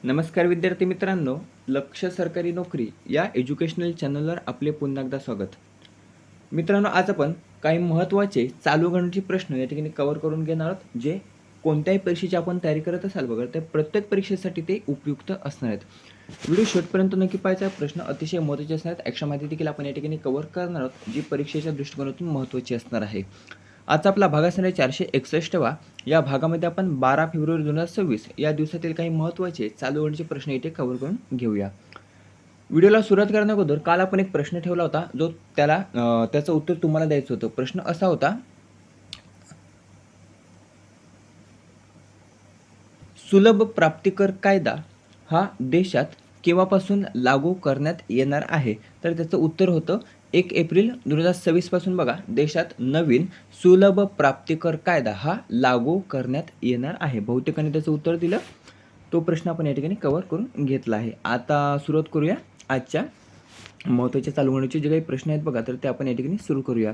नमस्कार विद्यार्थी मित्रांनो, लक्ष सरकारी नोकरी या एज्युकेशनल चॅनलवर आपले पुन्हा एकदा स्वागत. मित्रांनो, आज आपण काही महत्त्वाचे चालू घडामोडीचे प्रश्न या ठिकाणी कव्हर करून घेणार आहोत, जे कोणत्याही परीक्षेची आपण तयारी करत असाल बघा, तर प्रत्येक परीक्षेसाठी ते उपयुक्त असणार आहेत. व्हिडिओ शेवटपर्यंत नक्की पाहायचा. प्रश्न अतिशय महत्त्वाचे असणार आहेत. एक्स्ट्रा माहिती देखील आपण या ठिकाणी कव्हर करणार आहोत, जी परीक्षेच्या दृष्टिकोनातून महत्त्वाची असणार आहे. आजचा आपला भाग असणार आहे 461वा. या भागामध्ये आपण 12 फेब्रुवारी 2026 या दिवसातील काही महत्त्वाचे चालू घडामोडीचे प्रश्न इथे कव्हर करून घेऊया. व्हिडिओला सुरुवात करण्याअगोदर काल आपण एक प्रश्न ठेवला होता, जो त्याचं उत्तर तुम्हाला द्यायचं होतं. प्रश्न असा होता, सुलभ प्राप्तिकर कायदा हा देशात केव्हापासून लागू करण्यात येणार आहे? तर त्याचं उत्तर होतं 1 एप्रिल 2026 पासून बघा देशात नवीन सुलभ प्राप्तिकर कायदा हा लागू करण्यात येणार आहे. बहुतेकांनी त्याचं उत्तर दिलं. तो प्रश्न आपण या ठिकाणी कव्हर करून घेतला आहे. आता सुरुवात करूया आजच्या महत्त्वाच्या चालू घडामोडीचे जे काही प्रश्न आहेत बघा, तर ते आपण या ठिकाणी सुरू करूया.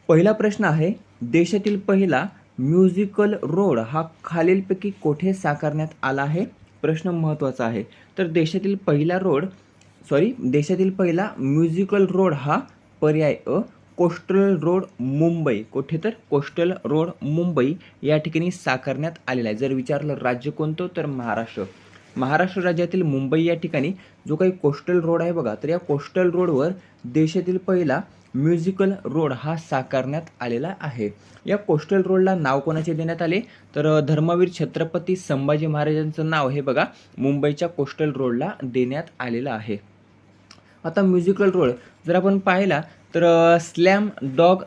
पहिला प्रश्न आहे, देशातील पहिला म्युझिकल रोड हा खालीलपैकी कोठे साकारण्यात आला आहे? प्रश्न महत्त्वाचा आहे. तर देशातील पहिला म्युझिकल रोड हा पर्याय अ कोस्टल रोड मुंबई. कुठे? तर कोस्टल रोड मुंबई या ठिकाणी साकारण्यात आलेला आहे. जर विचारलं राज्य कोणतं, तर महाराष्ट्र. महाराष्ट्र राज्यातील मुंबई या ठिकाणी जो काही कोस्टल रोड आहे बघा, तर या कोस्टल रोडवर देशातील पहिला म्युझिकल रोड हा साकारण्यात आलेला आहे. या कोस्टल रोडला नाव कोणाचे देण्यात आले? तर धर्मवीर छत्रपती संभाजी महाराजांचं नाव हे बघा मुंबईच्या कोस्टल रोडला देण्यात आलेलं आहे. आता म्युझिकल रोड जर आपण पाहिला तर स्लॅम डॉग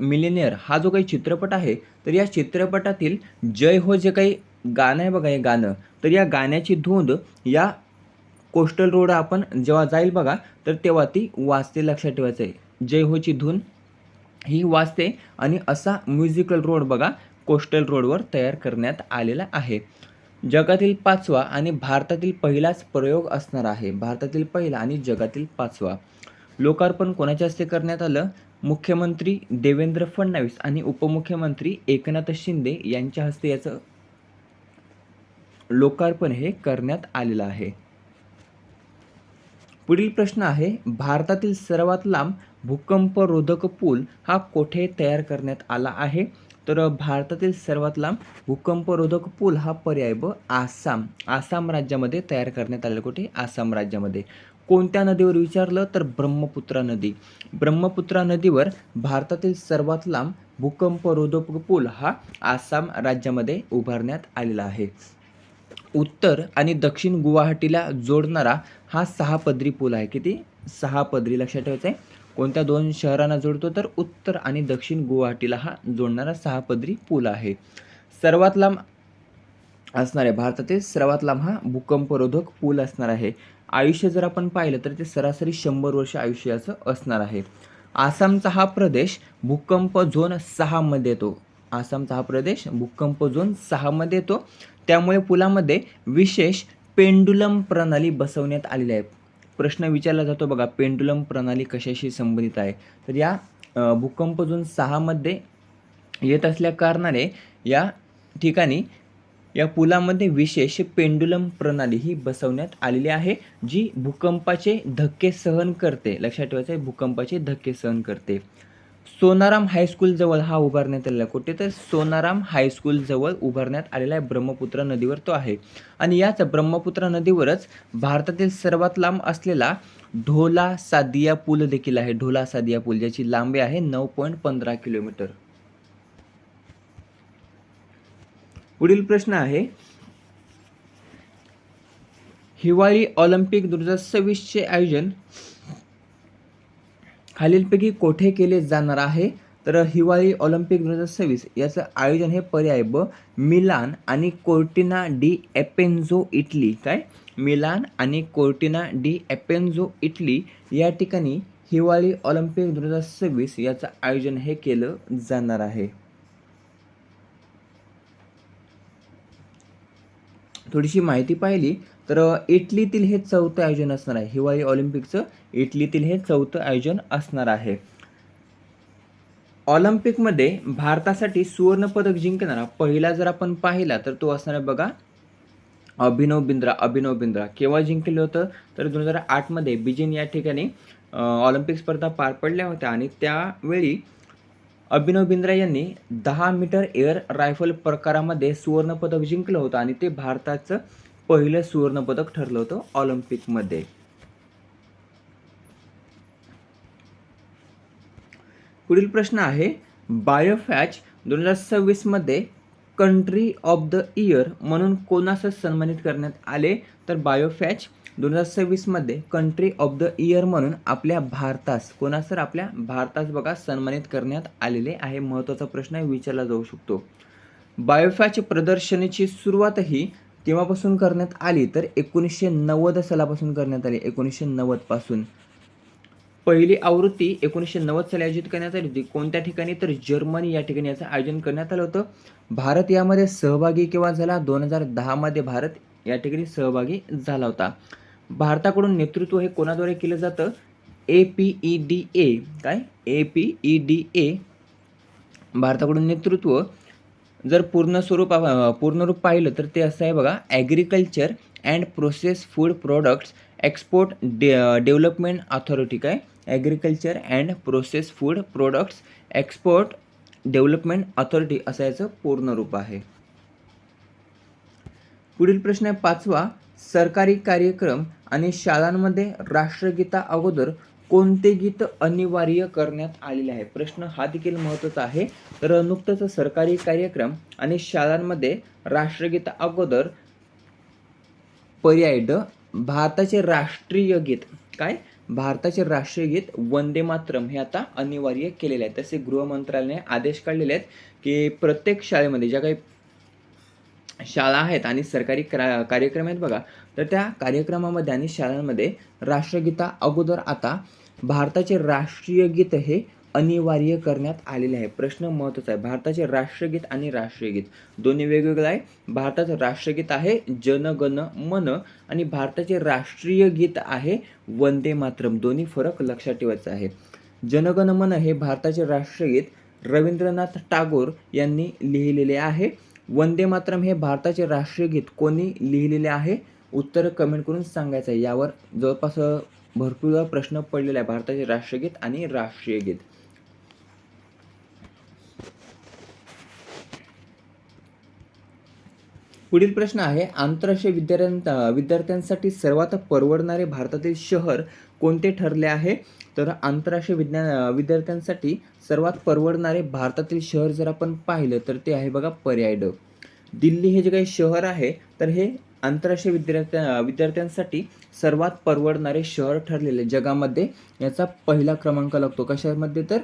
मिलेनियर हा जो काही चित्रपट आहे, तर या चित्रपटातील जय हो जे काही गाणं आहे बघा, हे गाणं, तर या गाण्याची धुंद या कोस्टल रोड आपण जेव्हा जाईल बघा, तर तेव्हा ती वाजते. लक्षात ठेवायचं आहे, जय होची धून ही वाजते आणि असा म्युझिकल रोड बघा कोस्टल रोडवर तयार करण्यात आलेला आहे. जगातील 5वा आणि भारतातील पहिलाच प्रयोग असणार आहे. भारतातील पहिला आणि जगातील 5वा. लोकार्पण कोणाच्या हस्ते करण्यात आलं? मुख्यमंत्री देवेंद्र फडणवीस आणि उपमुख्यमंत्री एकनाथ शिंदे यांच्या हस्ते याचं लोकार्पण हे करण्यात आलेलं आहे. पुढील प्रश्न आहे, भारतातील सर्वात लांब भूकंपरोधक पूल हा कोठे तयार करण्यात आला आहे? तर भारतातील सर्वात लांब भूकंपरोधक पूल हा पर्याय ब आसाम राज्यामध्ये तयार करण्यात आलेला. कुठे? आसाम राज्यामध्ये. कोणत्या नदीवर विचारलं, तर ब्रह्मपुत्रा नदी. ब्रह्मपुत्रा नदीवर भारतातील सर्वात लांब भूकंपरोधक पूल हा आसाम राज्यामध्ये उभारण्यात आलेला आहे. उत्तर आणि दक्षिण गुवाहाटीला जोडणारा हा 6 पदरी पूल आहे. किती? 6 पदरी. लक्षात ठेवायचं आहे. कोणत्या 2 शहरांना जोडतो? तर उत्तर आणि दक्षिण गुवाहाटीला हा जोडणारा 6 पदरी पूल आहे. सर्वात लांब असणार आहे, भारतातील सर्वात लांब हा भूकंपरोधक पूल असणार आहे. आयुष्य जर आपण पाहिलं तर ते सरासरी 100 वर्ष आयुष्याचं असणार आहे. आसामचा हा प्रदेश भूकंप झोन 6 मध्ये येतो. आसामचा हा प्रदेश भूकंप झोन 6 मध्ये येतो. त्यामुळे पुलामध्ये विशेष पेंडुलम प्रणाली बसवण्यात आलेली आहे. प्रश्न विचारला जातो बघा, पेंडुलम प्रणाली कशाशी संबंधित आहे? तर या भूकंप झोन 6 मध्ये येत असल्या कारणाने या ठिकाणी या पुलामध्ये विशेष पेंडुलम प्रणाली ही बसवण्यात आलेली आहे, जी भूकंपाचे धक्के सहन करते. लक्षात ठेवायचं आहे, भूकंपाचे धक्के सहन करते. सोनाराम हायस्कूल जवळ हा उभारण्यात आलेला. कुठे? तर सोनाराम हायस्कूल जवळ उभारण्यात आलेला आहे. ब्रह्मपुत्रा नदीवर तो आहे. आणि याच ब्रह्मपुत्रा नदीवरच भारतातील सर्वात लांब असलेला ढोला सादिया पूल देखील आहे. ढोला सादिया पूल, ज्याची लांबी आहे 9.15 किलोमीटर. पुढील प्रश्न आहे, हिवाळी ऑलिम्पिक 2026चे आयोजन खालीलपैकी कोठे केले जाणार आहे? तर हिवाळी ऑलिम्पिक 2026 याचं आयोजन हे पर्याय ब मिलान आणि कोर्टिना डी एपेन्झो इटली. काय? मिलान आणि कोर्टिना डी एपेन्झो इटली या ठिकाणी हिवाळी ऑलिम्पिक 2026 याचं आयोजन हे केलं जाणार आहे. थोडीशी माहिती पाहिली तर इटलीतील हे 4थं आयोजन असणार आहे. हिवाळी ऑलिम्पिकचं इटलीतील हे 4थं आयोजन असणार आहे. ऑलिम्पिकमध्ये भारतासाठी सुवर्ण पदक जिंकणारा पहिला जर आपण पाहिला तर तो असणार आहे बघा अभिनव बिंद्रा केव्हा जिंकलं होतं तर 2008 मध्ये बीजिंग या ठिकाणी ऑलिम्पिक स्पर्धा पार पडल्या होत्या आणि त्यावेळी अभिनव बिंद्रा यांनी 10 मीटर एअर रायफल प्रकारामध्ये सुवर्णपदक जिंकलं होतं आणि ते भारताचं पहिलं सुवर्णपदक ठरलं होतं ऑलिम्पिकमध्ये. पुढील प्रश्न आहे बायोफॅच 2026 मध्ये कंट्री ऑफ द इयर म्हणून कोणास सन्मानित करण्यात आले तर बायोफॅच 2026 मध्ये कंट्री ऑफ द इयर म्हणून आपल्या भारतास आपल्या भारतास बघा सन्मानित करण्यात आलेले आहे. महत्त्वाचा प्रश्न विचारला जाऊ शकतो. बायोफॅच प्रदर्शनीची सुरुवात ही केव्हापासून करण्यात आली तर 1990 सालापासून करण्यात आली. 1990 पासून पहिली आवृत्ती 1990 साली आयोजित करण्यात आली होती. कोणत्या ठिकाणी तर जर्मनी या ठिकाणी याचं आयोजन करण्यात आलं होतं. भारत यामध्ये सहभागी केव्हा झाला 2010 मध्ये भारत या ठिकाणी सहभागी झाला होता. भारताकडून नेतृत्व हे कोणाद्वारे केलं जातं APEDA काय APEDA भारताकडून नेतृत्व जर पूर्ण रूप पाहिलं तर ते असं आहे बघा agriculture and process food products export development authority काय agriculture and process food products export development authority असं याचं पूर्ण रूप आहे. पुढील प्रश्न आहे 5वा सरकारी कार्यक्रम आणि शाळांमध्ये राष्ट्रगीता अगोदर कोणते गीत अनिवार्य करण्यात आलेले आहे. प्रश्न हा देखील महत्त्वाचा आहे. तर नुकतंच सरकारी कार्यक्रम आणि शाळांमध्ये राष्ट्रगीता अगोदर पर्याय ड भारताचे राष्ट्रीय गीत काय भारताचे राष्ट्रीय गीत वंदे मातरम हे आता अनिवार्य केलेले आहे. तसे गृह मंत्रालयाने आदेश काढलेले आहेत की प्रत्येक शाळेमध्ये ज्या काही शाळा आहेत आणि सरकारी कार्यक्रम आहेत बघा तर त्या कार्यक्रमामध्ये आणि शाळांमध्ये राष्ट्रगीता अगोदर आता भारताचे राष्ट्रीय गीत हे अनिवार्य करण्यात आलेले आहे. प्रश्न महत्त्वाचा आहे. भारताचे राष्ट्रगीत आणि राष्ट्रीय गीत दोन्ही वेगवेगळे आहे. भारताचं राष्ट्रगीत आहे जन गण मन आणि भारताचे राष्ट्रीय गीत आहे वंदे मातरम. दोन्ही फरक लक्षात ठेवायचा आहे. जन गण मन हे भारताचे राष्ट्रगीत रवींद्रनाथ टागोर यांनी लिहिलेले आहे. वंदे मातरम हे भारताचे राष्ट्रीय गीत कोणी लिहिलेले आहे उत्तर कमेंट करून सांगायचं आहे. यावर जवळपास भरपूर प्रश्न पडलेला आहे भारताचे राष्ट्रगीत आणि राष्ट्रीय गीत. पुढील प्रश्न आहे आंतरराष्ट्रीय विद्यार्थ्यांसाठी सर्वात परवडणारे भारतातील शहर कोणते ठरले आहे तर आंतरराष्ट्रीय विद्यार्थ्यांसाठी सर्वात परवडणारे भारतातील शहर जर आपण पाहिलं तर ते आहे बघा पर्याय ड दिल्ली हे जे काही शहर आहे तर हे आंतरराष्ट्रीय विद्यार्थ्यांसाठी सर्वात परवडणारे शहर ठरलेले जगामध्ये याचा पहिला क्रमांक लागतो. कशामध्ये तर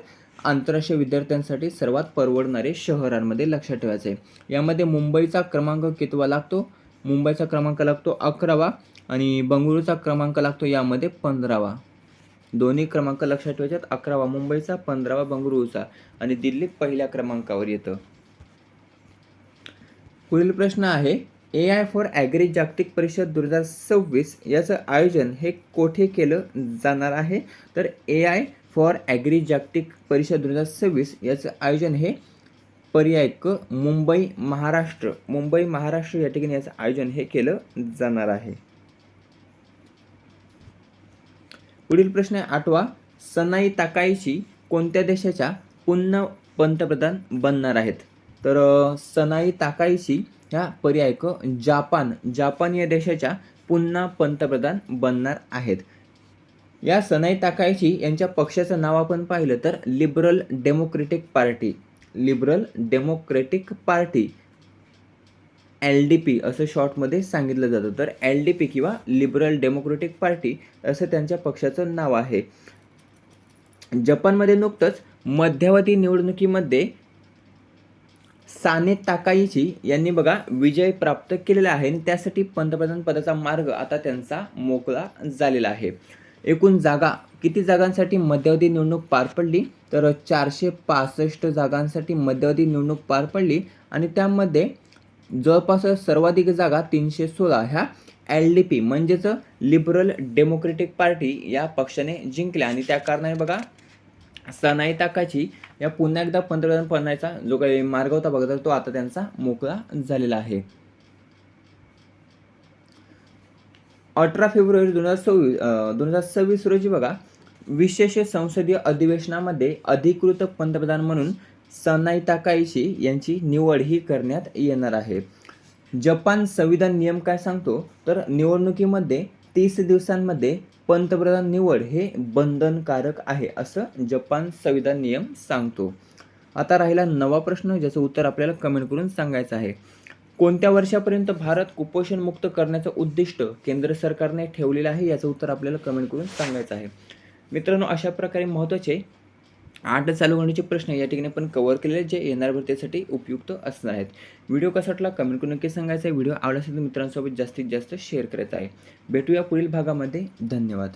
आंतरराष्ट्रीय विद्यार्थ्यांसाठी सर्वात परवडणारे शहरांमध्ये लक्षात ठेवायचे. यामध्ये मुंबईचा क्रमांक कितवा लागतो मुंबईचा क्रमांक लागतो 11वा आणि बंगळुरूचा क्रमांक लागतो यामध्ये 15वा. दोन्ही क्रमांक लक्षात ठेवायचे 11वा मुंबईचा 15वा बंगळुरूचा आणि दिल्ली पहिल्या क्रमांकावर येतं. पुढील प्रश्न आहे AI फॉर ॲग्री जागतिक परिषद 2026 याचं आयोजन हे कोठे केलं जाणार आहे तर AI फॉर ॲग्री जागतिक परिषद 2026 याचं आयोजन हे पर्याय क मुंबई महाराष्ट्र या ठिकाणी याचं आयोजन हे केलं जाणार आहे. पुढील प्रश्न आहे 8वा सनाई ताकाईची कोणत्या देशाच्या पुन्हा पंतप्रधान बनणार आहेत तर सनाई ताकाईची ह्या पर्याय क जापान या देशाच्या पुन्हा पंतप्रधान बनणार आहेत. या सनाई ताकाईची यांच्या पक्षाचं नाव आपण पाहिलं तर लिबरल डेमोक्रेटिक पार्टी LDP असं शॉर्टमध्ये सांगितलं जातं. तर LDP किंवा लिबरल डेमोक्रेटिक पार्टी असं त्यांच्या पक्षाचं नाव आहे. जपानमध्ये नुकतंच मध्यावधी निवडणुकीमध्ये साने ताकाईची यांनी बघा विजय प्राप्त केलेला आहे आणि त्यासाठी पंतप्रधान पदाचा मार्ग आता त्यांचा मोकळा झालेला आहे. एकूण जागा किती जागांसाठी मध्यावधी निवडणूक पार पडली तर 465 जागांसाठी मध्यावधी निवडणूक पार पडली आणि त्यामध्ये जवळपास सर्वाधिक जागा 316 ह्या LDP म्हणजेच लिबरल डेमोक्रेटिक पार्टी या पक्षाने जिंकल्या आणि त्या कारणाने बघा सनाई ताकाची या पुन्हा एकदा पंतप्रधान बनण्याचा जो काही मार्ग होता बघा तर तो आता त्यांचा मोकळा झालेला आहे. 18 फेब्रुवारी 2026 रोजी बघा, विशेष संसदीय अधिवेशनामध्ये अधिकृत पंतप्रधान म्हणून सनाई ताकाईची यांची निवड ही करण्यात येणार आहे. जपान संविधान नियम काय सांगतो, तर निवडणुकीमध्ये 30 दिवसांमध्ये पंतप्रधान निवड हे बंधनकारक आहे, असं जपान संविधान नियम सांगतो. आता राहिला 9वा प्रश्न, ज्याचं उत्तर आपल्याला कमेंट करून सांगायचं आहे. कोणत्या वर्षापर्यंत भारत कुपोषणमुक्त करण्याचं उद्दिष्ट केंद्र सरकारने ठेवलेलं आहे, याचं उत्तर आपल्याला कमेंट करून सांगायचं आहे. मित्रांनो, अशा प्रकारे महत्त्वाचे 8 चालू घडामोडीचे प्रश्न या ठिकाणी आपण कव्हर केलेले, जे येणाऱ्या भरतीसाठी उपयुक्त असणार आहेत. व्हिडिओ कसा वाटला कमेंट करून नक्की सांगायचं आहे. व्हिडिओ आवडला असेल तर मित्रांसोबत जास्तीत जास्त शेअर करायचा आहे. भेटूया पुढील भागामध्ये. धन्यवाद.